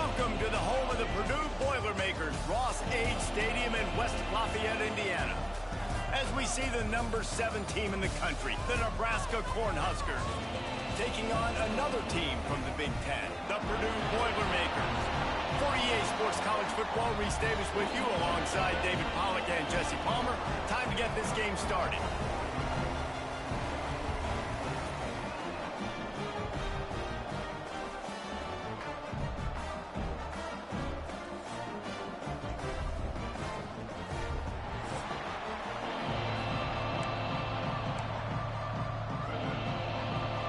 Welcome to the home of the Purdue Boilermakers, Ross Age Stadium in West Lafayette, Indiana. As we see the number 7 team in the country, the Nebraska Cornhuskers, taking on another team from the Big Ten, the Purdue Boilermakers. For EA Sports College Football, Reese Davis with you alongside David Pollack and Jesse Palmer. Time to get this game started.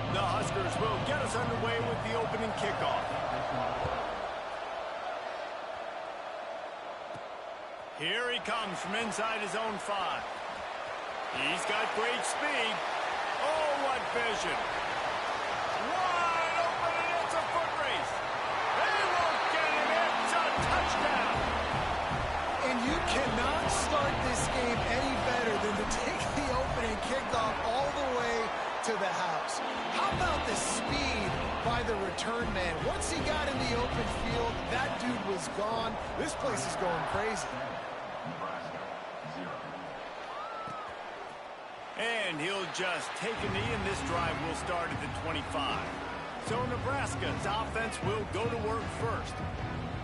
The Huskers will get us underway with the opening kickoff. Here he comes from inside his own 5. He's got great speed. Oh, what vision. Wide open, and it's a foot race. They won't get him. It's a touchdown. And you cannot start this game any better than to take the opening kickoff all the way to the house. How about the speed by the return man? Once he got in the open field, that dude was gone. This place is going crazy. And he'll just take a knee, and this drive will start at the 25. So Nebraska's offense will go to work first.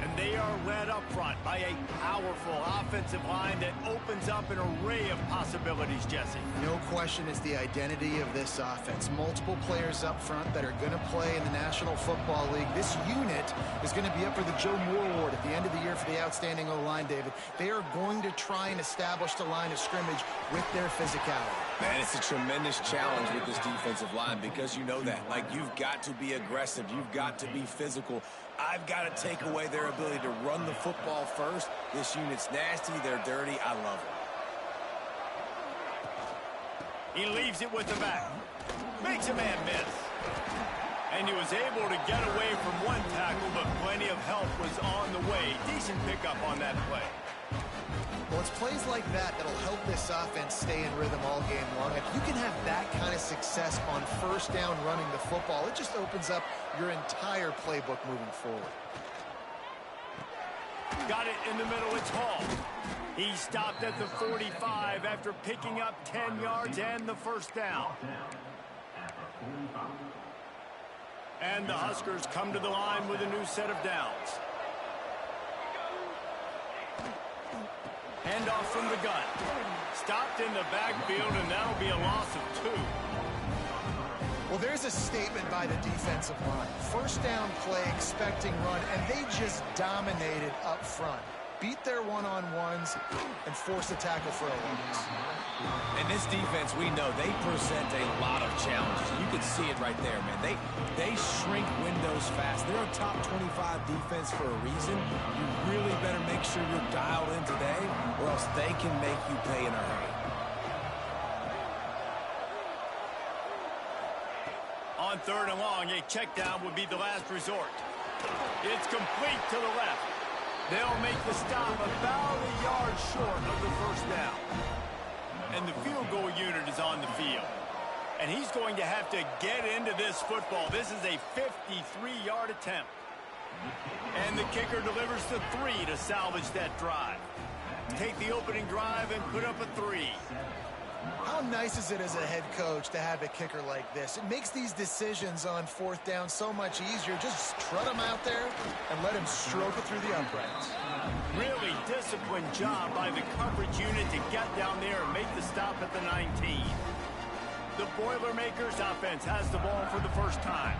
And they are led up front by a powerful offensive line that opens up an array of possibilities, Jesse. No question it's the identity of this offense. Multiple players up front that are going to play in the National Football League. This unit is going to be up for the Joe Moore Award at the end of the year for the outstanding O-line, David. They are going to try and establish the line of scrimmage with their physicality. Man, it's a tremendous challenge with this defensive line because you know that. Like, you've got to be aggressive. You've got to be physical. I've got to take away their ability to run the football first. This unit's nasty. They're dirty. I love it. He leaves it with the back. Makes a man miss. And he was able to get away from one tackle, but plenty of help was on the way. Decent pickup on that play. Well, it's plays like that that'll help this offense stay in rhythm all game long. If you can have that kind of success on first down running the football, it just opens up your entire playbook moving forward. Got it in the middle. It's Hall. He stopped at the 45 after picking up 10 yards and the first down. And the Huskers come to the line with a new set of downs. Handoff from the gun. Stopped in the backfield, and that'll be a loss of 2. Well, there's a statement by the defensive line. First down play, expecting run, and they just dominated up front. Beat their one-on-ones and force a tackle for a loss. And this defense, we know, they present a lot of challenges. You can see it right there, man. They shrink windows fast. They're a top 25 defense for a reason. You really better make sure you're dialed in today, or else they can make you pay in a hurry. On 3rd and long, a check down would be the last resort. It's complete to the left. They'll make the stop about a yard short of the first down. And the field goal unit is on the field. And he's going to have to get into this football. This is a 53-yard attempt. And the kicker delivers the 3 to salvage that drive. Take the opening drive and put up a 3. How nice is it as a head coach to have a kicker like this? It makes these decisions on 4th down so much easier. Just trot him out there and let him stroke it through the uprights. Really disciplined job by the coverage unit to get down there and make the stop at the 19. The Boilermakers offense has the ball for the first time.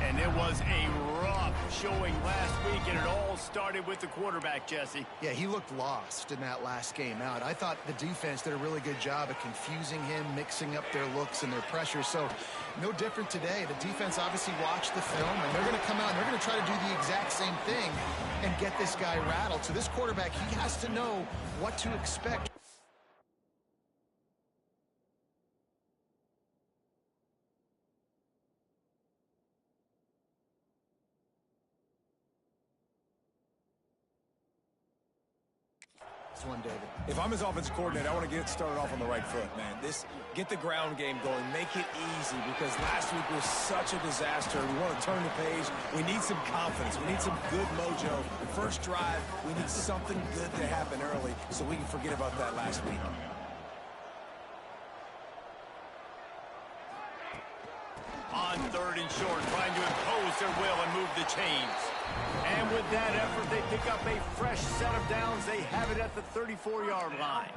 And it was a rough showing last week, and it all started with the quarterback, Jesse. Yeah, he looked lost in that last game out. I thought the defense did a really good job of confusing him, mixing up their looks and their pressure. So, no different today. The defense obviously watched the film, and they're going to come out and they're going to try to do the exact same thing and get this guy rattled. So this quarterback, he has to know what to expect. This one, David. If I'm his offensive coordinator, I want to get started off on the right foot, man. Get the ground game going. Make it easy because last week was such a disaster. We want to turn the page. We need some confidence. We need some good mojo. First drive, we need something good to happen early so we can forget about that last week. On 3rd and short, trying to impose their will and move the chains. And with that effort, they pick up a fresh set of downs. They have it at the 34-yard line.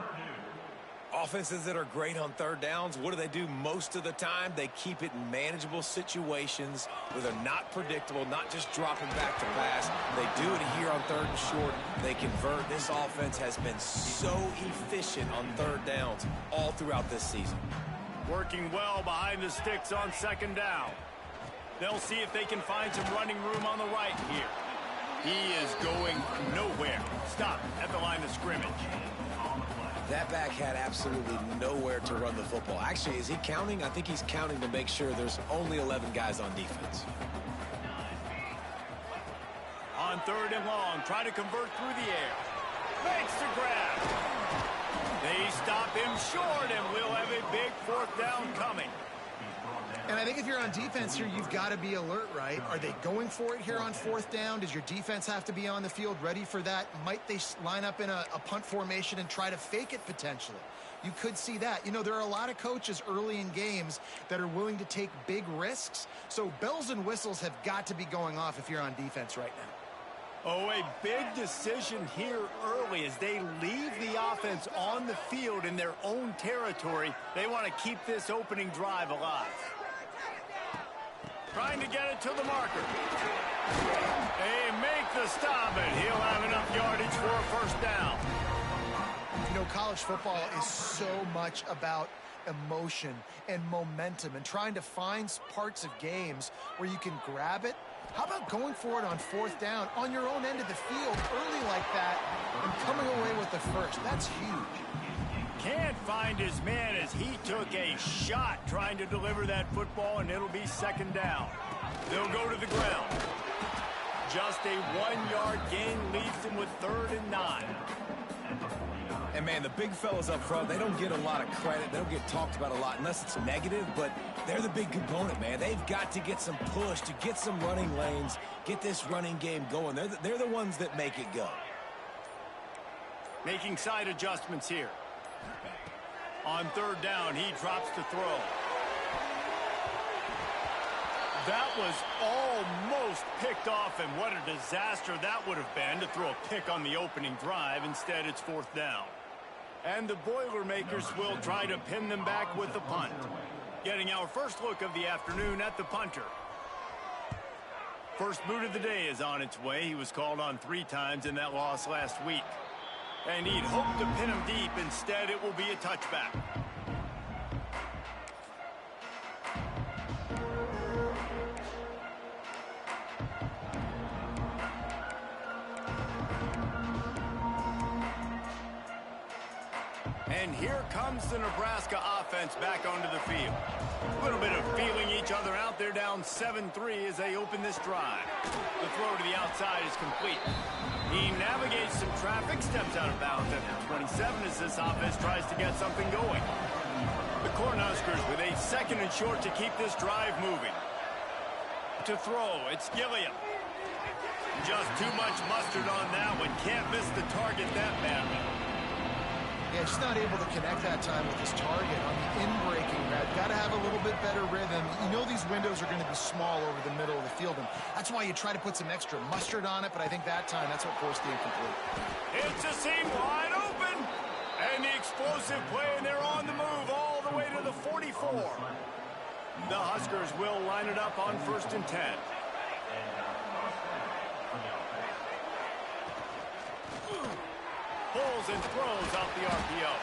Offenses that are great on 3rd downs, what do? Most of the time, they keep it in manageable situations where they're not predictable, not just dropping back to pass. They do it here on 3rd and short. They convert. This offense has been so efficient on 3rd downs all throughout this season. Working well behind the sticks on 2nd down. They'll see if they can find some running room on the right here. He is going nowhere. Stop at the line of scrimmage. That back had absolutely nowhere to run the football. Actually, is he counting? I think he's counting to make sure there's only 11 guys on defense. On 3rd and long, try to convert through the air. Makes the grab. They stop him short, and we'll have a big 4th down coming. And I think if you're on defense here, you've got to be alert, right? Are they going for it here on 4th down? Does your defense have to be on the field ready for that? Might they line up in a punt formation and try to fake it potentially? You could see that. You know, there are a lot of coaches early in games that are willing to take big risks. So bells and whistles have got to be going off if you're on defense right now. Oh, a big decision here early as they leave the offense on the field in their own territory. They want to keep this opening drive alive. Trying to get it to the marker. They make the stop, and he'll have enough yardage for a 1st down. You know, college football is so much about emotion and momentum and trying to find parts of games where you can grab it. How about going for it on 4th down on your own end of the field early like that and coming away with the first? That's huge. Can't find his man as he took a shot trying to deliver that football, and it'll be 2nd down. They'll go to the ground. Just a 1-yard gain leaves them with 3rd and 9. And, man, the big fellas up front, they don't get a lot of credit. They don't get talked about a lot unless it's negative, but they're the big component, man. They've got to get some push, to get some running lanes, get this running game going. They're the ones that make it go. Making side adjustments here. On 3rd down, he drops to throw. That was almost picked off, and what a disaster that would have been to throw a pick on the opening drive. Instead, it's 4th down. And the Boilermakers will try to pin them back with the punt. Getting our first look of the afternoon at the punter. First boot of the day is on its way. He was called on 3 times in that loss last week. And he'd hoped to pin him deep. Instead, it will be a touchback. And here comes the Nebraska offense back onto the field. A little bit of feeling each other out. They're down 7-3 as they open this drive. The throw to the outside is complete. He navigates some traffic, steps out of bounds at the 27 as this offense tries to get something going. The Cornhuskers with a 2nd and short to keep this drive moving. To throw, it's Gilliam. Just too much mustard on that one. Can't miss the target that badly. Yeah, just not able to connect that time with his target on the in-breaking route. Got to have a little bit better rhythm. You know these windows are going to be small over the middle of the field, and that's why you try to put some extra mustard on it, but I think that time that's what forced the incomplete. It's a seam wide open, and the explosive play, and they're on the move all the way to the 44. The Huskers will line it up on 1st and 10. Pulls and throws off the RPO.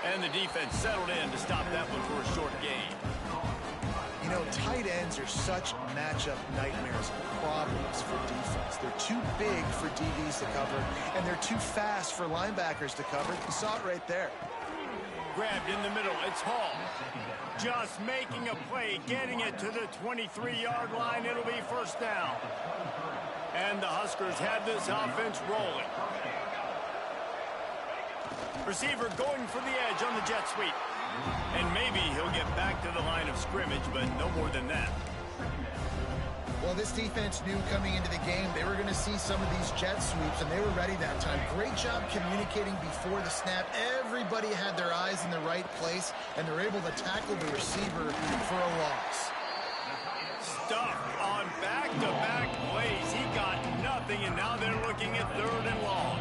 And the defense settled in to stop that one for a short gain. You know, tight ends are such matchup nightmares, problems for defense. They're too big for DBs to cover, and they're too fast for linebackers to cover. You saw it right there. Grabbed in the middle. It's Hall. Just making a play, getting it to the 23-yard line. It'll be 1st down. And the Huskers have this offense rolling. Receiver going for the edge on the jet sweep. And maybe he'll get back to the line of scrimmage, but no more than that. Well, this defense knew coming into the game they were going to see some of these jet sweeps, and they were ready that time. Great job communicating before the snap. Everybody had their eyes in the right place, and they're able to tackle the receiver for a loss. Stuffed on back-to-back plays. He got nothing, and now they're looking at 3rd and long.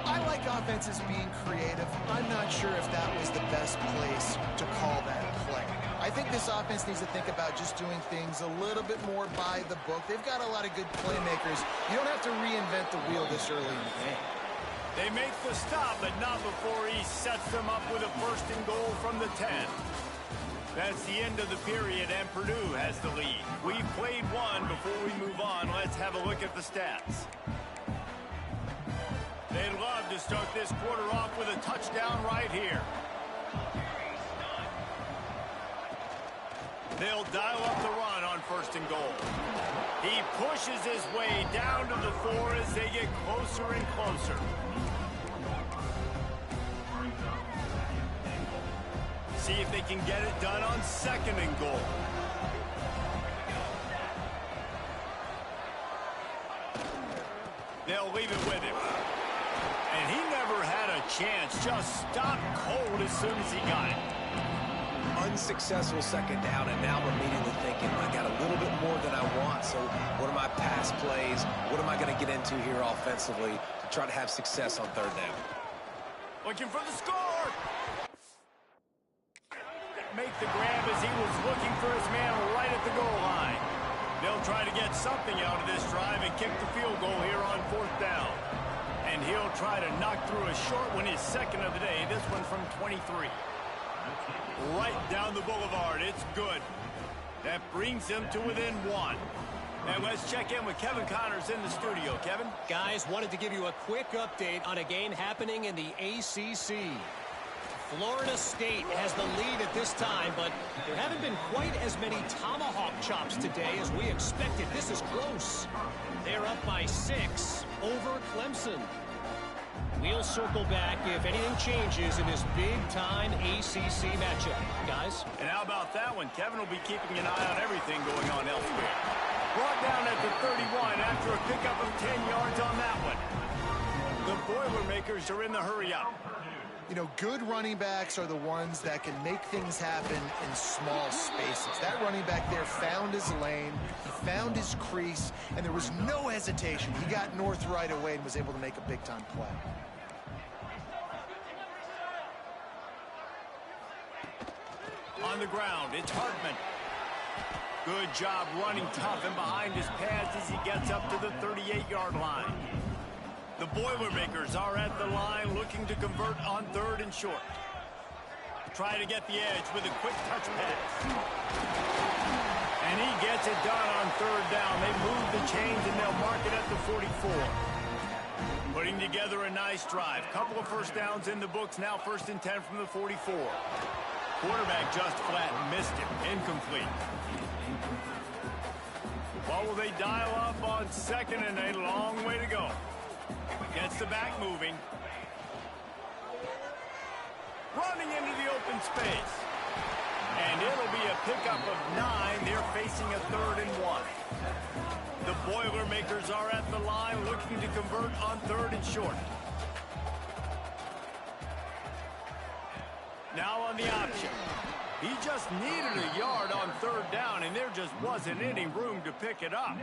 I like offenses being creative. I'm not sure if that was the best place to call that play. I think this offense needs to think about just doing things a little bit more by the book. They've got a lot of good playmakers. You don't have to reinvent the wheel this early in the game. They make the stop, but not before he sets them up with a 1st and goal from the 10. That's the end of the period, and Purdue has the lead. We've played one. Before we move on, let's have a look at the stats. They'd love to start this quarter off with a touchdown right here. They'll dial up the run on 1st and goal. He pushes his way down to the 4 as they get closer and closer. See if they can get it done on 2nd and goal. They'll leave it with him. And he never had a chance. Just stopped cold as soon as he got it. Unsuccessful 2nd down, and now I'm immediately thinking, I got a little bit more than I want, so what are my pass plays? What am I going to get into here offensively to try to have success on 3rd down? Looking for the score! Make the grab as he was looking for his man right at the goal line. They'll try to get something out of this drive and kick the field goal here on 4th down. And he'll try to knock through a short one, his 2nd of the day, this one from 23. Right down the boulevard. It's good. That brings them to within 1. And let's check in with Kevin Connors in the studio. Kevin? Guys, wanted to give you a quick update on a game happening in the ACC. Florida State has the lead at this time, but there haven't been quite as many tomahawk chops today as we expected. This is close. They're up by 6 over Clemson. We'll circle back if anything changes in this big-time ACC matchup. Guys? And how about that one? Kevin will be keeping an eye on everything going on elsewhere. Brought down at the 31 after a pickup of 10 yards on that one. The Boilermakers are in the hurry-up. You know, good running backs are the ones that can make things happen in small spaces. That running back there found his lane, he found his crease, and there was no hesitation. He got north right away and was able to make a big-time play. On the ground, it's Hartman. Good job running tough and behind his pads as he gets up to the 38-yard line. The Boilermakers are at the line looking to convert on 3rd and short. Try to get the edge with a quick touch pass. And he gets it done on 3rd down. They move the chains and they'll mark it at the 44. Putting together a nice drive. Couple of 1st downs in the books. Now 1st and 10 from the 44. Quarterback just flat missed him. Incomplete. What will they dial up on 2nd and a long way to go? Gets the back moving. Running into the open space. And it'll be a pickup of 9. They're facing a 3rd and 1. The Boilermakers are at the line looking to convert on 3rd and short. Now on the option. He just needed a yard on 3rd down, and there just wasn't any room to pick it up.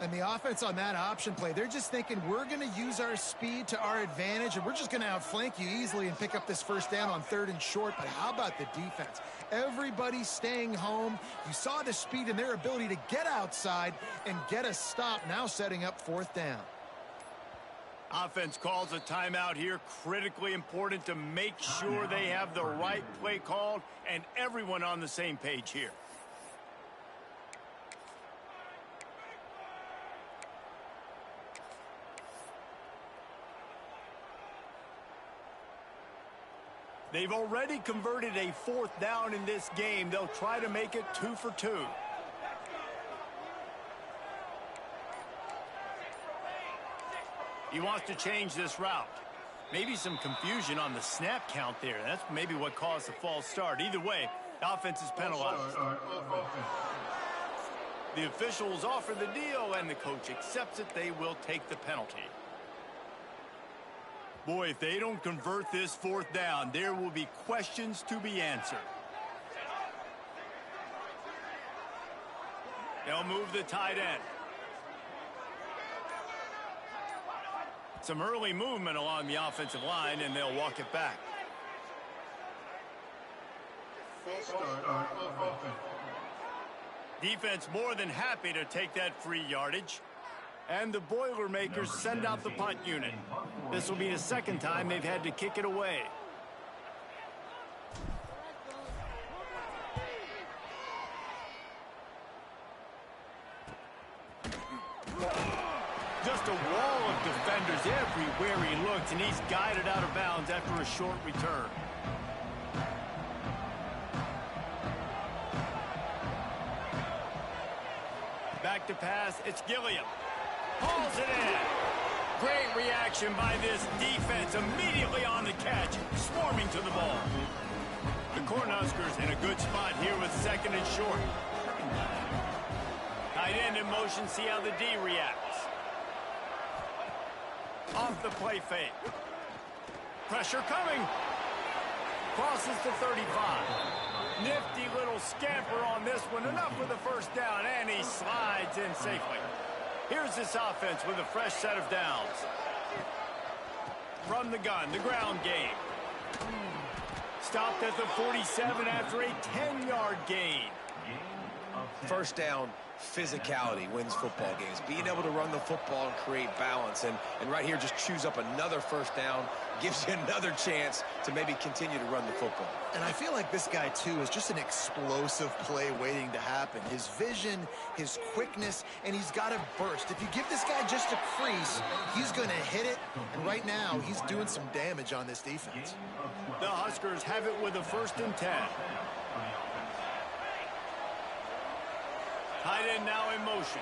And the offense on that option play, they're just thinking we're going to use our speed to our advantage, and we're just going to outflank you easily and pick up this 1st down on 3rd and short. But how about the defense? Everybody staying home. You saw the speed and their ability to get outside and get a stop, now setting up 4th down. Offense calls a timeout here. Critically important to make sure they have the right play called and everyone on the same page here. They've already converted a 4th down in this game. They'll try to make it 2 for 2. He wants to change this route. Maybe some confusion on the snap count there. That's maybe what caused the false start. Either way, offense is penalized. The officials offer the deal, and the coach accepts it. They will take the penalty. Boy, if they don't convert this fourth down, there will be questions to be answered. They'll move the tight end. Some early movement along the offensive line, and they'll walk it back. Defense more than happy to take that free yardage. And the Boilermakers send out the punt unit. This will be the second time they've had to kick it away. Just a wall of defenders everywhere he looks, and he's guided out of bounds after a short return. Back to pass, it's Gilliam. Hauls it in. Great reaction by this defense, immediately on the catch, swarming to the ball. The Cornhuskers in a good spot here with second and short. Tight end in motion, see how the D reacts. Off the play fake. Pressure coming. Crosses to 35. Nifty little scamper on this one. Enough for the first down, and he slides in safely. Here's this offense with a fresh set of downs. From the gun, the ground game. Stopped at the 47 after a 10-yard gain. First down, physicality wins football games. Being able to run the football and create balance. And right here, just choose up another first down. Gives you another chance to maybe continue to run the football. And I feel like this guy, too, is just an explosive play waiting to happen. His vision, his quickness, and he's got a burst. If you give this guy just a crease, he's going to hit it. And right now, he's doing some damage on this defense. The Huskers have it with a 1st and 10. Tight end now in motion.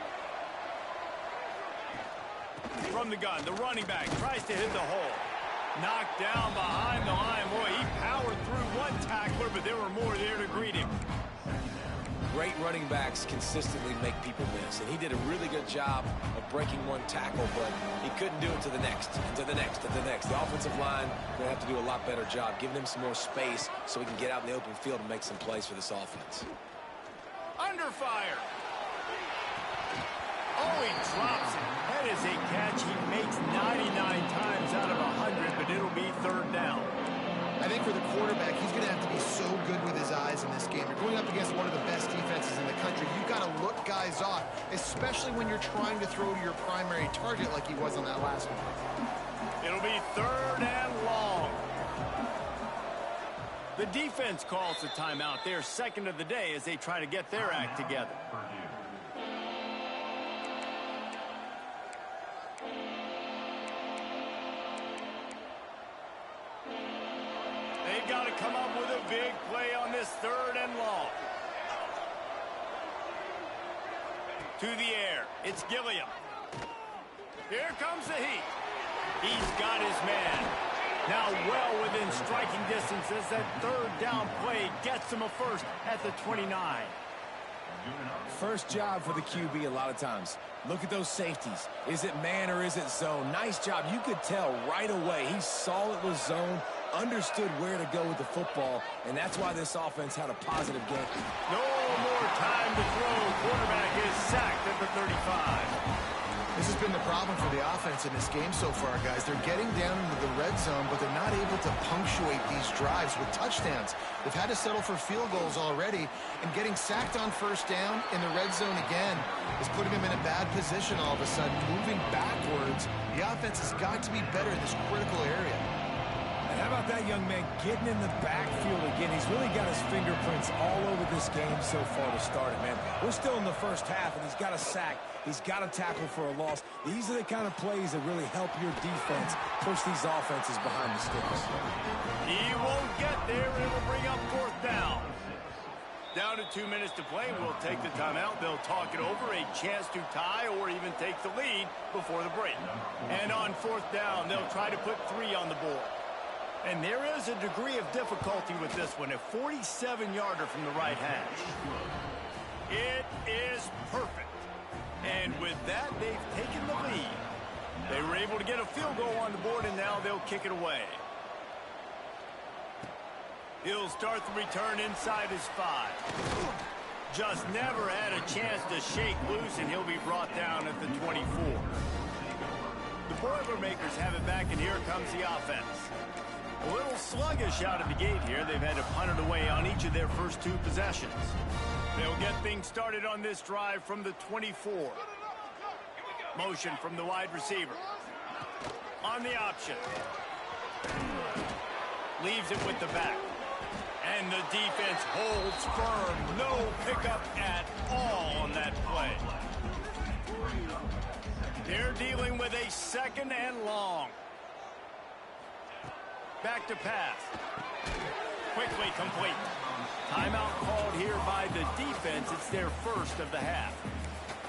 From the gun, the running back tries to hit the hole. Knocked down behind the line. Boy, he powered through one tackler, but there were more there to greet him. Great running backs consistently make people miss, and he did a really good job of breaking one tackle, but he couldn't do it to the next, and to the next, and to the next. The offensive line going to have to do a lot better job, giving him some more space so he can get out in the open field and make some plays for this offense. Under fire. Oh, he drops it. That is a catch he makes 99 times out of 100, but it'll be 3rd down. I think for the quarterback, he's going to have to be so good with his eyes in this game. You're going up against one of the best defenses in the country. You've got to look guys off, especially when you're trying to throw to your primary target like he was on that last one. It'll be 3rd and long. The defense calls the timeout. They're second of the day as they try to get their act together. They've got to come up with a big play on this 3rd and long. To the air, it's Gilliam. Here comes the heat. He's got his man. Now well within striking distance as that 3rd down play gets him a first at the 29. First job for the QB a lot of times. Look at those safeties. Is it man or is it zone? Nice job. You could tell right away he saw it was zone, understood where to go with the football, and that's why this offense had a positive game. No more time to throw. Quarterback is sacked at the 35. This has been the problem for the offense in this game so far, guys. They're getting down into the red zone, but they're not able to punctuate these drives with touchdowns. They've had to settle for field goals already, and getting sacked on 1st down in the red zone again is putting him in a bad position all of a sudden. Moving backwards, the offense has got to be better in this critical area. And how about that young man getting in the backfield again? He's really got his fingerprints all over this game so far to start it, man. We're still in the first half, and he's got a sack. He's got a tackle for a loss. These are the kind of plays that really help your defense push these offenses behind the sticks. He won't get there. It'll bring up 4th down. Down to 2 minutes to play. We'll take the timeout. They'll talk it over. A chance to tie or even take the lead before the break. And on 4th down, they'll try to put 3 on the board. And there is a degree of difficulty with this one. A 47-yarder from the right hash. It is perfect. And with that, they've taken the lead. They were able to get a field goal on the board, and now they'll kick it away. He'll start the return inside his 5. Just never had a chance to shake loose, and he'll be brought down at the 24. The Boilermakers have it back, and here comes the offense. A little sluggish out of the gate here. They've had to punt it away on each of their first 2 possessions. They'll get things started on this drive from the 24. Motion from the wide receiver. On the option. Leaves it with the back. And the defense holds firm. No pickup at all on that play. They're dealing with a 2nd and long. Back to pass. Quickly complete. Timeout called here by the defense. It's their first of the half.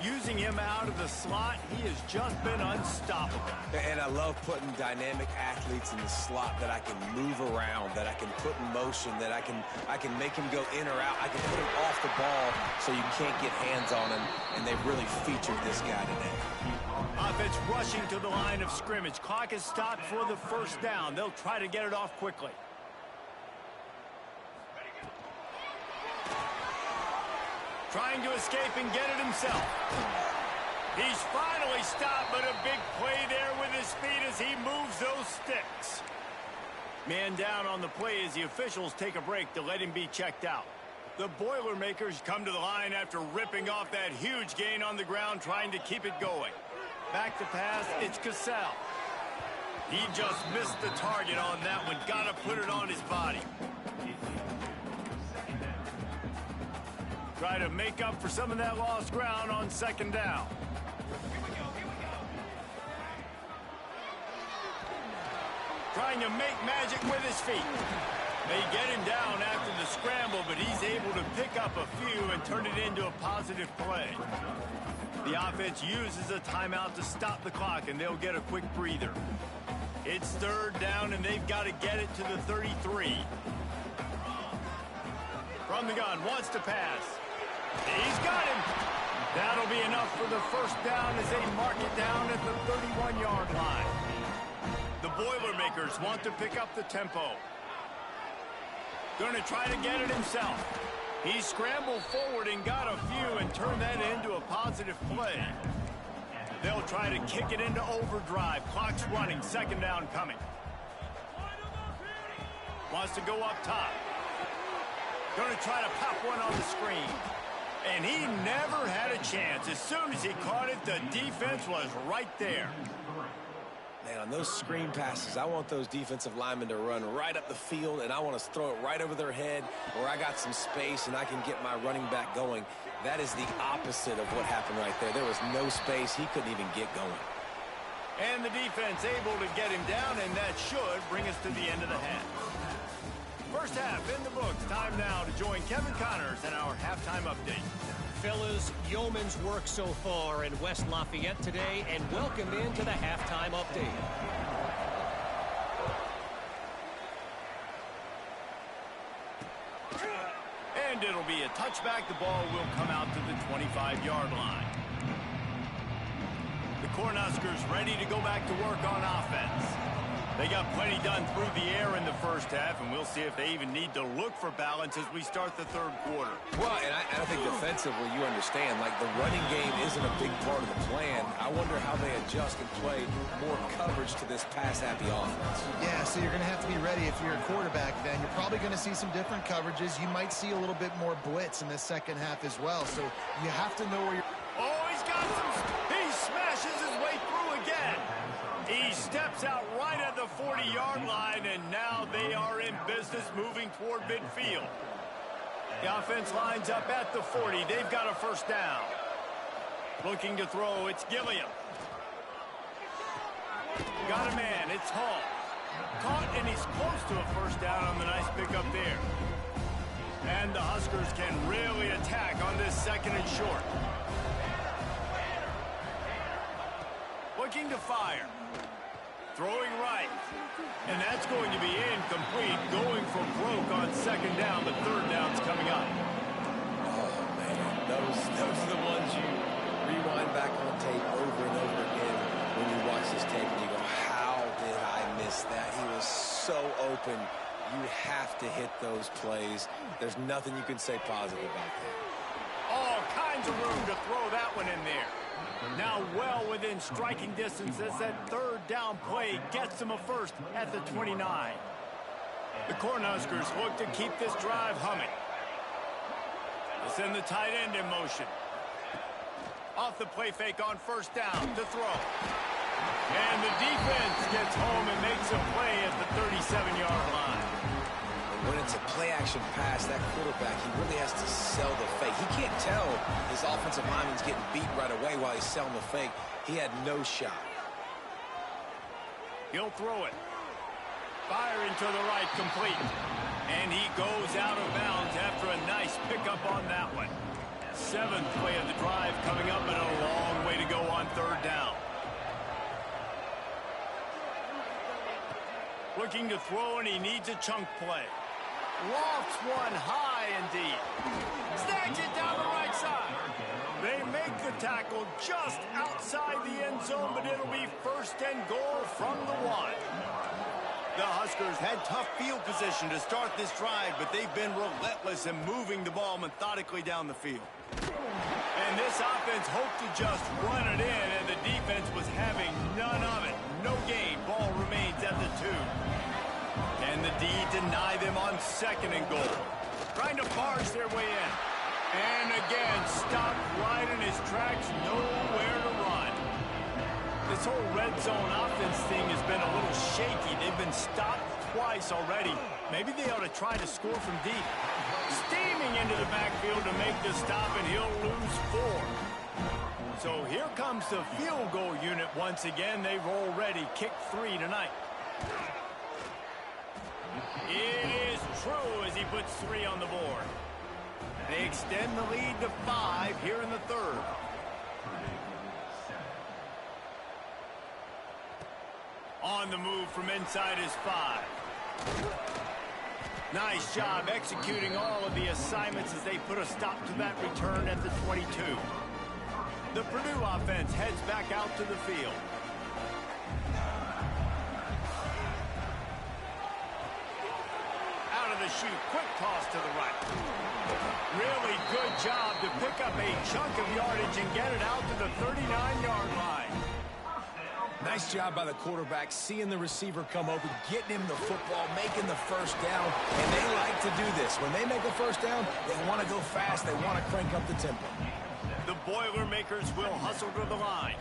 Using him out of the slot, he has just been unstoppable. And I love putting dynamic athletes in the slot that I can move around, that I can put in motion, that I can make him go in or out. I can put him off the ball so you can't get hands on him, and they've really featured this guy today. Offense rushing to the line of scrimmage. Clock is stopped for the 1st down. They'll try to get it off quickly. Trying to escape and get it himself. He's finally stopped, but a big play there with his feet as he moves those sticks. Man down on the play as the officials take a break to let him be checked out. The Boilermakers come to the line after ripping off that huge gain on the ground, trying to keep it going. Back to pass, it's Cassell. He just missed the target on that one. Got to put it on his body. Try to make up for some of that lost ground on 2nd down. Trying to make magic with his feet. They get him down after the scramble, but he's able to pick up a few and turn it into a positive play. The offense uses a timeout to stop the clock, and they'll get a quick breather. It's 3rd down, and they've got to get it to the 33. From the gun, wants to pass. He's got him. That'll be enough for the 1st down as they mark it down at the 31-yard line. The Boilermakers want to pick up the tempo. Going to try to get it himself. He scrambled forward and got a few and turned that into a positive play. They'll try to kick it into overdrive. Clock's running. 2nd down coming. Wants to go up top. Going to try to pop one on the screen. And he never had a chance. As soon as he caught it, the defense was right there. Man, on those screen passes, I want those defensive linemen to run right up the field, and I want to throw it right over their head where I got some space and I can get my running back going. That is the opposite of what happened right there. There was no space. He couldn't even get going. And the defense able to get him down, and that should bring us to the end of the half. First half in the books. Time now to join Kevin Connors in our halftime update. Fellas, yeoman's work so far in West Lafayette today, and welcome into the halftime update. And it'll be a touchback. The ball will come out to the 25-yard line. The Cornhuskers ready to go back to work on offense. They got plenty done through the air in the first half, and we'll see if they even need to look for balance as we start the 3rd quarter. Well, and I think defensively, you understand, like the running game isn't a big part of the plan. I wonder how they adjust and play more coverage to this pass-happy offense. Yeah, so you're going to have to be ready if you're a quarterback then. You're probably going to see some different coverages. You might see a little bit more blitz in the 2nd half as well. So you have to know where you're... Oh, he's got some... He smashes his way through again. He steps out right at the 40-yard line, and now they are in business moving toward midfield. The offense lines up at the 40. They've got a 1st down. Looking to throw, it's Gilliam. Got a man, it's Hall. Caught, and he's close to a 1st down on the nice pickup there. And the Huskers can really attack on this 2nd and short. Looking to fire. Throwing right. And that's going to be incomplete. Going for broke on 2nd down. The 3rd down's coming up. Oh, man. Those are the ones you rewind back on tape over and over again when you watch this tape and you go, how did I miss that? He was so open. You have to hit those plays. There's nothing you can say positive about that. All kinds of room to throw that one in there. Now well within striking distance as that 3rd down play gets them a first at the 29. The Cornhuskers look to keep this drive humming. They send the tight end in motion. Off the play fake on 1st down to throw. And the defense gets home and makes a play at the 37-yard line. When it's a play-action pass, that quarterback, he really has to sell the fake. He can't tell his offensive lineman's getting beat right away while he's selling the fake. He had no shot. He'll throw it. Firing to the right, complete. And he goes out of bounds after a nice pickup on that one. 7th play of the drive coming up, and a long way to go on 3rd down. Looking to throw, and he needs a chunk play. Lofts one high indeed. Snags it down the right side. They make the tackle just outside the end zone, but it'll be 1st and goal from the 1. The Huskers had tough field position to start this drive, but they've been relentless in moving the ball methodically down the field. And this offense hoped to just run it in, and the defense was having none of it. No gain. Ball remains at the 2. And the D deny them on 2nd and goal. Trying to barge their way in. And again, stopped right in his tracks. Nowhere to run. This whole red zone offense thing has been a little shaky. They've been stopped twice already. Maybe they ought to try to score from deep. Steaming into the backfield to make the stop, and he'll lose 4. So here comes the field goal unit once again. They've already kicked 3 tonight. It is true as he puts 3 on the board. They extend the lead to 5 here in the 3rd. On the move from inside his 5. Nice job executing all of the assignments as they put a stop to that return at the 22. The Purdue offense heads back out to the field. Out of the chute, quick toss to the right. Really good job to pick up a chunk of yardage and get it out to the 39-yard line. Nice job by the quarterback, seeing the receiver come open, getting him the football, making the 1st down, and they like to do this. When they make a 1st down, they want to go fast, they want to crank up the tempo. The Boilermakers will hustle to the line.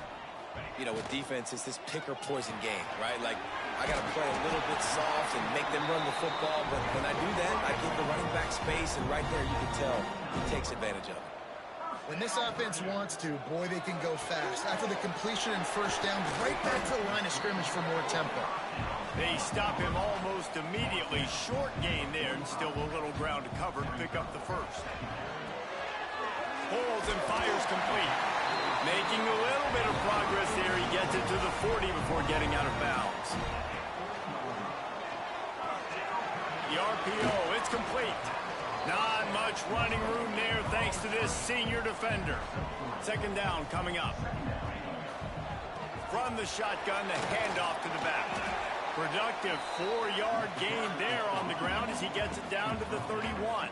You know, with defense, it's this pick-or-poison game, right? Like, I got to play a little bit soft and make them run the football, but when I do that, I give the running back space, and right there you can tell he takes advantage of it. When this offense wants to, boy, they can go fast. After the completion and 1st down, right back to the line of scrimmage for more tempo. They stop him almost immediately. Short gain there, and still a little ground to cover to pick up the 1st. Pulls and fires complete. Making a little bit of progress there. He gets it to the 40 before getting out of bounds. The RPO, it's complete. Not much running room there thanks to this senior defender. 2nd down coming up. From the shotgun, the handoff to the back. Productive 4-yard gain there on the ground as he gets it down to the 31.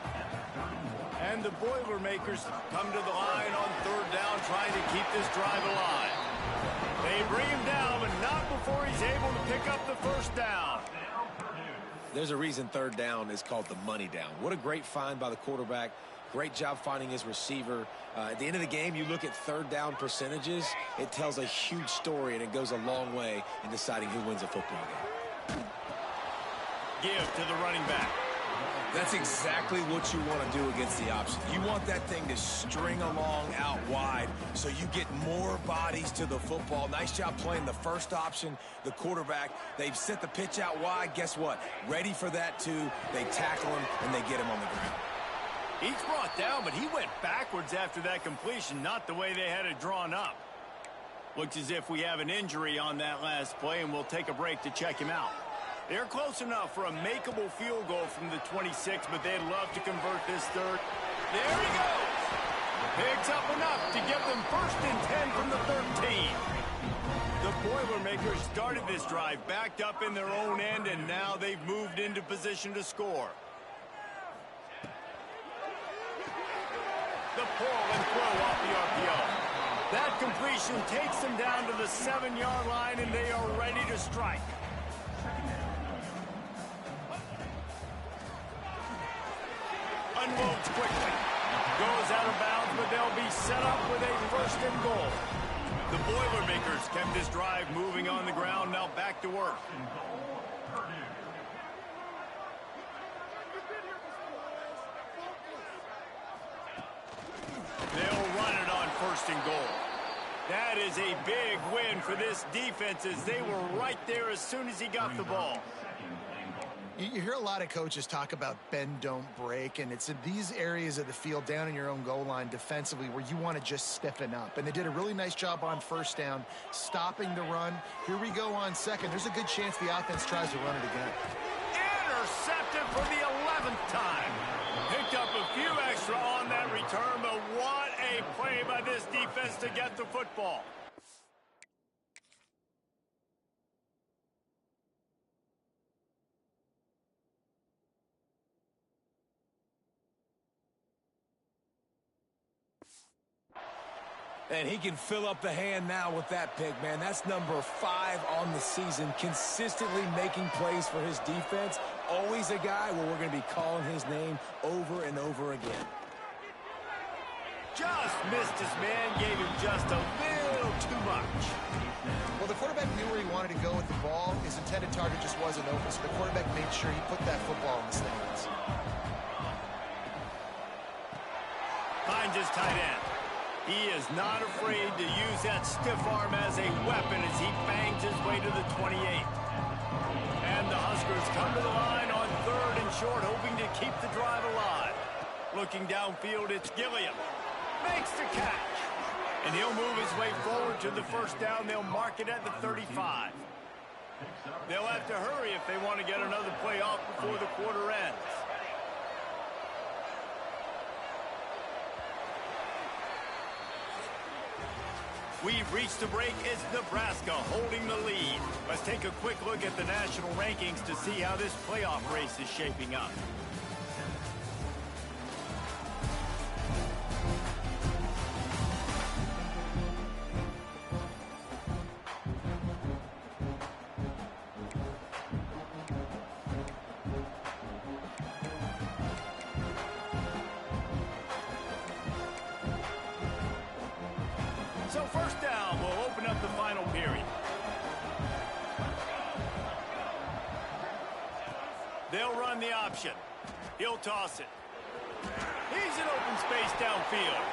And the Boilermakers come to the line on 3rd down, trying to keep this drive alive. They bring him down, but not before he's able to pick up the 1st down. There's a reason 3rd down is called the money down. What a great find by the quarterback. Great job finding his receiver. At the end of the game, you look at 3rd down percentages. It tells a huge story, and it goes a long way in deciding who wins a football game. Give to the running back. That's exactly what you want to do against the option. You want that thing to string along out wide so you get more bodies to the football. Nice job playing the 1st option, the quarterback. They've set the pitch out wide. Guess what? Ready for that, too. They tackle him, and they get him on the ground. He's brought down, but he went backwards after that completion, not the way they had it drawn up. Looks as if we have an injury on that last play, and we'll take a break to check him out. They're close enough for a makeable field goal from the 26, but they'd love to convert this third. There he goes! Picks up enough to give them 1st and 10 from the 13. The Boilermakers started this drive backed up in their own end, and now they've moved into position to score. The pull and throw off the RPO. That completion takes them down to the 7-yard line, and they are ready to strike. Unloads quickly. Goes out of bounds, but they'll be set up with a 1st and goal. The Boilermakers kept this drive moving on the ground. Now back to work. They'll run it on 1st and goal. That is a big win for this defense, as they were right there as soon as he got the ball. You hear a lot of coaches talk about bend, don't break, and it's in these areas of the field down in your own goal line defensively where you want to just stiffen up. And they did a really nice job on 1st down, stopping the run. Here we go on 2nd. There's a good chance the offense tries to run it again. Intercepted for the 11th time. Picked up a few extra on that return, but what a play by this defense to get the football. And he can fill up the hand now with that pick, man. That's number 5 on the season, consistently making plays for his defense. Always a guy where we're going to be calling his name over and over again. Just missed his man, gave him just a little too much. Well, the quarterback knew where he wanted to go with the ball. His intended target just wasn't open, so the quarterback made sure he put that football in the stands. Finds his tight end. He is not afraid to use that stiff arm as a weapon as he bangs his way to the 28. And the Huskers come to the line on 3rd and short, hoping to keep the drive alive. Looking downfield, it's Gilliam. Makes the catch. And he'll move his way forward to the 1st down. They'll mark it at the 35. They'll have to hurry if they want to get another play off before the quarter ends. We've reached the break. It's Nebraska holding the lead. Let's take a quick look at the national rankings to see how this playoff race is shaping up. So 1st down will open up the final period. They'll run the option. He'll toss it. He's in open space downfield.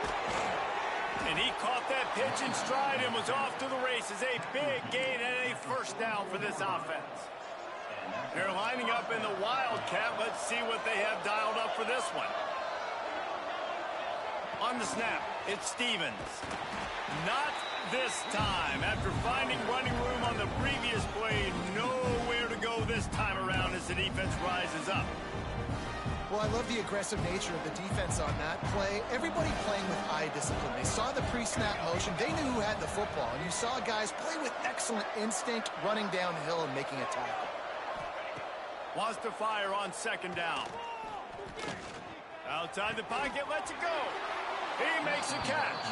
And he caught that pitch in stride and was off to the races. A big gain and a 1st down for this offense. They're lining up in the Wildcat. Let's see what they have dialed up for this one. On the snap, it's Stevens. Not this time. After finding running room on the previous play, nowhere to go this time around as the defense rises up. Well, I love the aggressive nature of the defense on that play. Everybody playing with eye discipline. They saw the pre-snap motion. They knew who had the football. And you saw guys play with excellent instinct, running downhill and making a tackle. Wants to fire on 2nd down. Outside the pocket, lets it go. He makes a catch.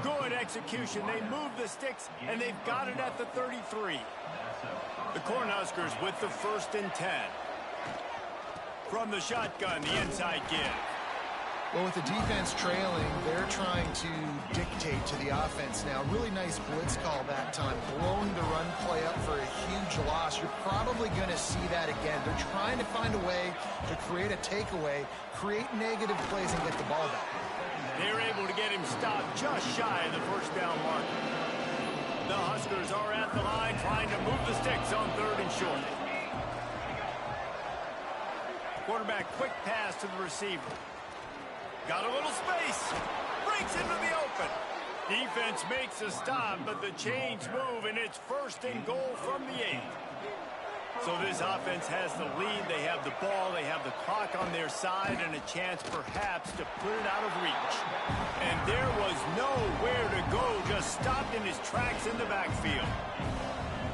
Good execution. They move the sticks, and they've got it at the 33. The Cornhuskers with the 1st and 10. From the shotgun, the inside give. Well, with the defense trailing, they're trying to dictate to the offense now. Really nice blitz call that time, blowing the run play up for a huge loss. You're probably going to see that again. They're trying to find a way to create a takeaway, create negative plays, and get the ball back. They're able to get him stopped just shy of the 1st down mark. The Huskers are at the line trying to move the sticks on 3rd and short. Quarterback quick pass to the receiver. Got a little space. Breaks into the open. Defense makes a stop, but the chains move, and it's 1st and goal from the 8. So this offense has the lead. They have the ball. They have the clock on their side and a chance perhaps to put it out of reach. And there was nowhere to go, just stopped in his tracks in the backfield.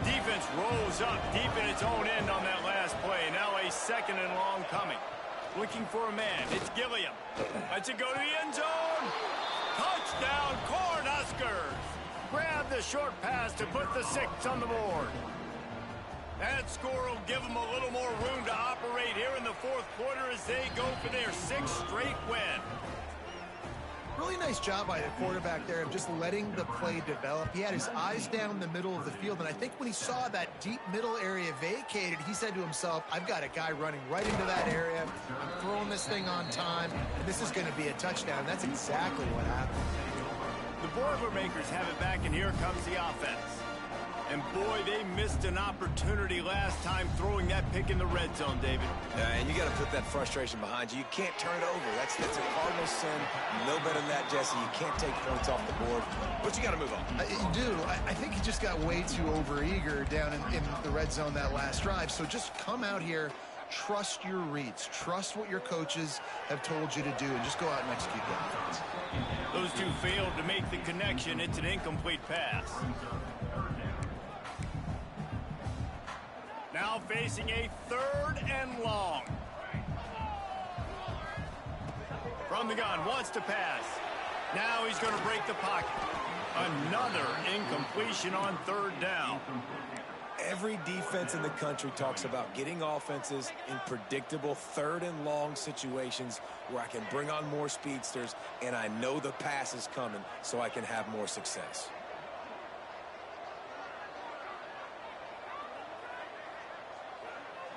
Defense rolls up deep in its own end on that last play. Now a 2nd and long coming. Looking for a man. It's Gilliam. Lets it go to the end zone. Touchdown, Cornhuskers. Grab the short pass to put the 6 on the board. That score will give them a little more room to operate here in the 4th quarter as they go for their 6th straight win. Really nice job by the quarterback there of just letting the play develop. He had his eyes down the middle of the field, and I think when he saw that deep middle area vacated, he said to himself, I've got a guy running right into that area. I'm throwing this thing on time, and this is going to be a touchdown. That's exactly what happened. The Boilermakers have it back, and here comes the offense. And boy, they missed an opportunity last time throwing that pick in the red zone, David. And you got to put that frustration behind you. You can't turn it over. That's a cardinal sin. No better than that, Jesse. You can't take points off the board. But you got to move on. You do. I think he just got way too overeager down in the red zone that last drive. So just come out here, trust your reads, trust what your coaches have told you to do, and just go out and execute the offense. Those two failed to make the connection. It's an incomplete pass. Now facing a 3rd and long. From the gun, wants to pass. Now he's going to break the pocket. Another incompletion on 3rd down. Every defense in the country talks about getting offenses in predictable 3rd and long situations where I can bring on more speedsters and I know the pass is coming so I can have more success.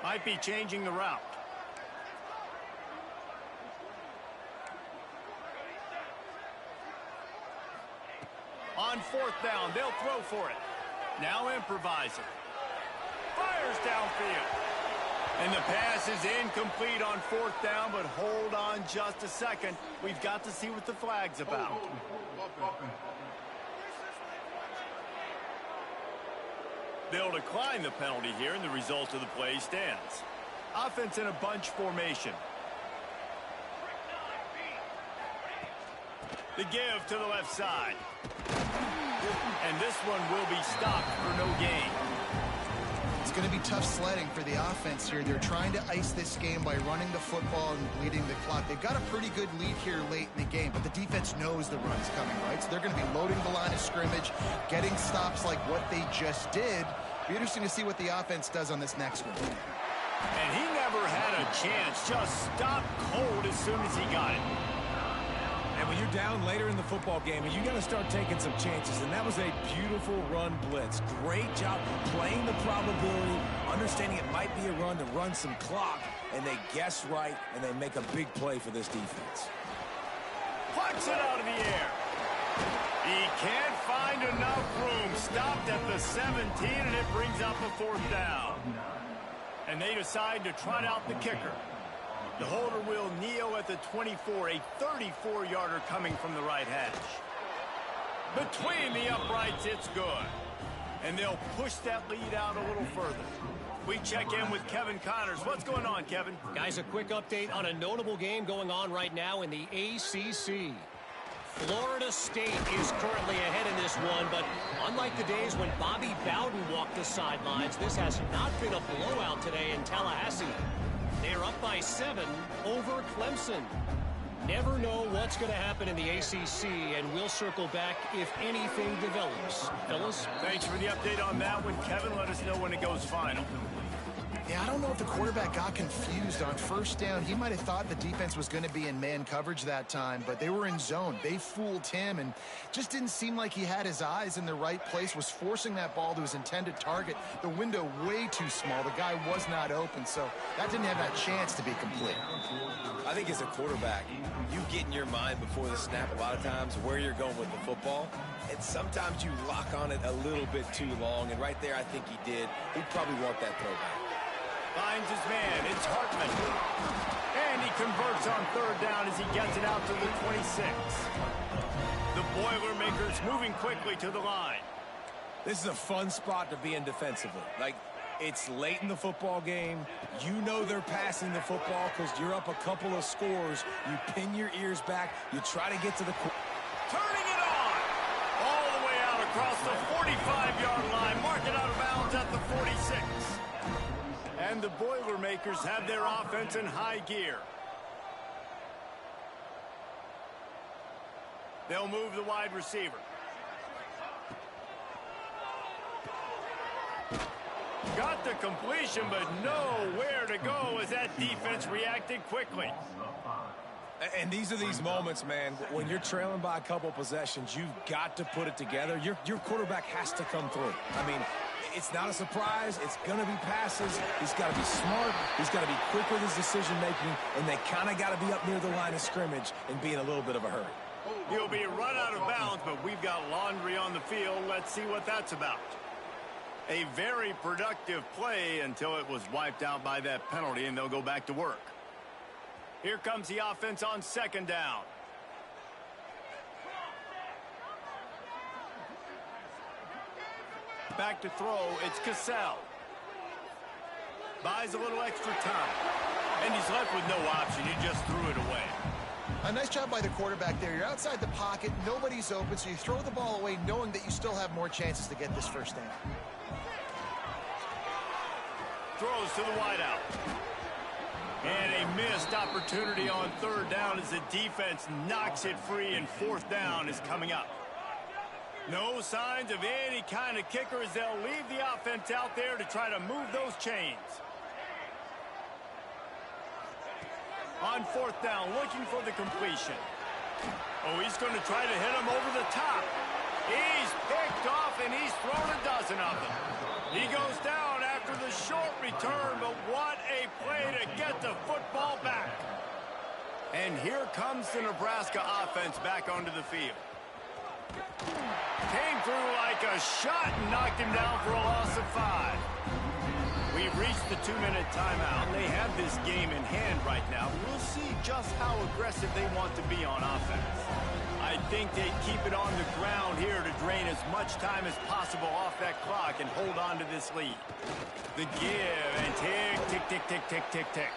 Might be changing the route. On 4th down, they'll throw for it. Now improvising. Fires downfield. And the pass is incomplete on 4th down, but hold on just a second. We've got to see what the flag's about. They'll decline the penalty here, and the result of the play stands. Offense in a bunch formation. The give to the left side. And this one will be stopped for no gain. It's going to be tough sledding for the offense here. They're trying to ice this game by running the football and bleeding the clock. They've got a pretty good lead here late in the game, but the defense knows the run's coming, right? So they're going to be loading the line of scrimmage, getting stops like what they just did. Be interesting to see what the offense does on this next one. And he never had a chance. Just stopped cold as soon as he got it. And when you're down later in the football game, you got to start taking some chances. And that was a beautiful run blitz. Great job playing the probability, understanding it might be a run to run some clock. And they guess right, and they make a big play for this defense. Plucks it out of the air. He can't find enough room. Stopped at the 17, and it brings up a 4th down. And they decide to trot out the kicker. The holder will kneel at the 24, a 34-yarder coming from the right hash. Between the uprights, it's good. And they'll push that lead out a little further. We check in with Kevin Connors. What's going on, Kevin? Guys, a quick update on a notable game going on right now in the ACC. Florida State is currently ahead in this one, but unlike the days when Bobby Bowden walked the sidelines, this has not been a blowout today in Tallahassee. They're up by 7 over Clemson. Never know what's going to happen in the ACC, and we'll circle back if anything develops. Fellas? Thanks for the update on that one, Kevin. Let us know when it goes final. Yeah, I don't know if the quarterback got confused on 1st down. He might have thought the defense was going to be in man coverage that time, but they were in zone. They fooled him and just didn't seem like he had his eyes in the right place, was forcing that ball to his intended target. The window way too small. The guy was not open, so that didn't have that chance to be complete. I think as a quarterback, you get in your mind before the snap a lot of times where you're going with the football, and sometimes you lock on it a little bit too long, and right there I think he did. He'd probably want that throwback. Finds his man. It's Hartman. And he converts on third down as he gets it out to the 26. The Boilermakers moving quickly to the line. This is a fun spot to be in defensively. Like, it's late in the football game. You know they're passing the football because you're up a couple of scores. You pin your ears back. You try to get to the... Turning it on! All the way out across the 45-yard line. Mark it out of bounds at the 46. And the Boilermakers have their offense in high gear. They'll move the wide receiver. Got the completion, but nowhere to go as that defense reacted quickly. And these are these moments, man, when you're trailing by a couple possessions, you've got to put it together. Your quarterback has to come through. I mean, it's not a surprise. It's going to be passes. He's got to be smart. He's got to be quick with his decision-making, and they kind of got to be up near the line of scrimmage and be in a little bit of a hurry. He'll be run out of bounds, but we've got laundry on the field. Let's see what that's about. A very productive play until it was wiped out by that penalty, and they'll go back to work. Here comes the offense on second down. Back to throw, it's Cassell. Buys a little extra time. And he's left with no option. He just threw it away. A nice job by the quarterback there. You're outside the pocket, nobody's open, so you throw the ball away knowing that you still have more chances to get this first down. Throws to the wideout. And a missed opportunity on third down as the defense knocks it free, and fourth down is coming up. No signs of any kind of kicker as they'll leave the offense out there to try to move those chains. On fourth down, looking for the completion. Oh, he's going to try to hit him over the top. He's picked off, and he's thrown a dozen of them. He goes down after the short return, but what a play to get the football back. And here comes the Nebraska offense back onto the field. Came through like a shot and knocked him down for a loss of 5. We've reached the 2-minute timeout. They have this game in hand right now. We'll see just how aggressive they want to be on offense. I think they keep it on the ground here to drain as much time as possible off that clock and hold on to this lead. The give and tick, tick, tick, tick, tick, tick, tick.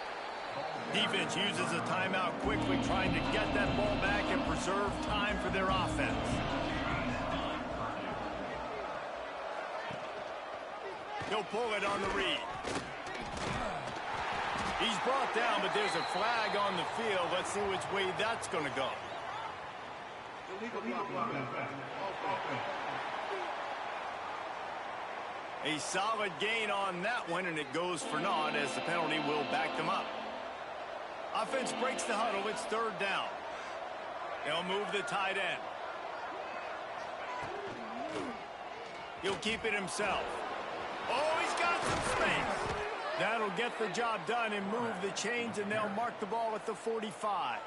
Defense uses a timeout quickly, trying to get that ball back and preserve time for their offense. He'll pull it on the read. He's brought down, but there's a flag on the field. Let's see which way that's going to go. A solid gain on that one, and it goes for naught as the penalty will back them up. Offense breaks the huddle. It's third down. He'll move the tight end. He'll keep it himself. Oh, he's got some space. That'll get the job done and move the chains, and they'll mark the ball at the 45.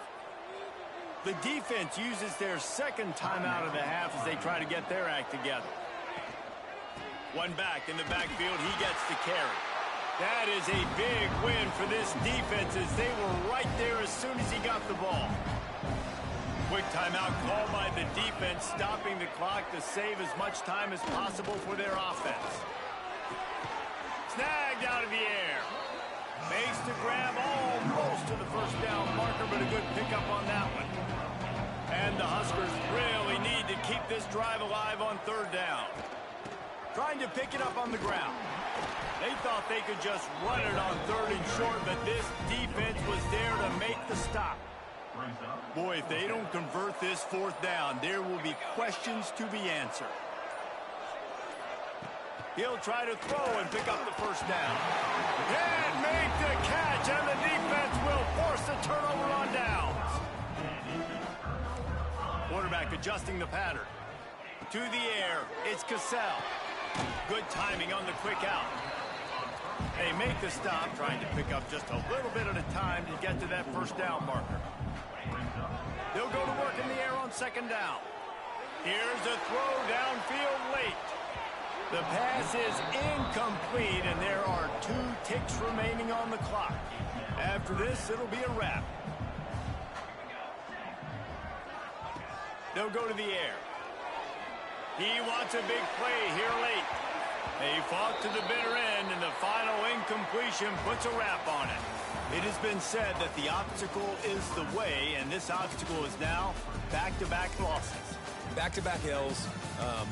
The defense uses their second timeout of the half as they try to get their act together. One back in the backfield. He gets the carry. That is a big win for this defense as they were right there as soon as he got the ball. Quick timeout called by the defense, stopping the clock to save as much time as possible for their offense. Snagged out of the air. Makes the grab almost to the first down marker, but a good pickup on that one. And the Huskers really need to keep this drive alive on third down. Trying to pick it up on the ground. They thought they could just run it on third and short, but this defense was there to make the stop. Boy, if they don't convert this fourth down, there will be questions to be answered. He'll try to throw and pick up the first down. And make the catch, and the defense will force the turnover on downs. Quarterback adjusting the pattern. To the air, it's Cassell. Good timing on the quick out. They make the stop, trying to pick up just a little bit at a time to get to that first down marker. They'll go to work in the air on second down. Here's a throw downfield late. The pass is incomplete, and there are 2 ticks remaining on the clock. After this, it'll be a wrap. They'll go to the air. He wants a big play here late. They fought to the bitter end, and the final incompletion puts a wrap on it. It has been said that the obstacle is the way, and this obstacle is now back-to-back losses. Back-to-back L's.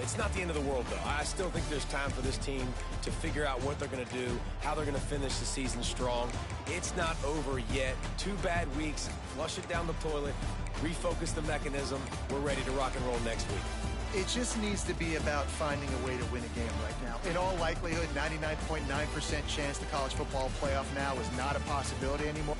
It's not the end of the world, though. I still think there's time for this team to figure out what they're going to do, how they're going to finish the season strong. It's not over yet. 2 bad weeks. Flush it down the toilet. Refocus the mechanism. We're ready to rock and roll next week. It just needs to be about finding a way to win a game right now. In all likelihood, 99.9% chance the college football playoff now is not a possibility anymore.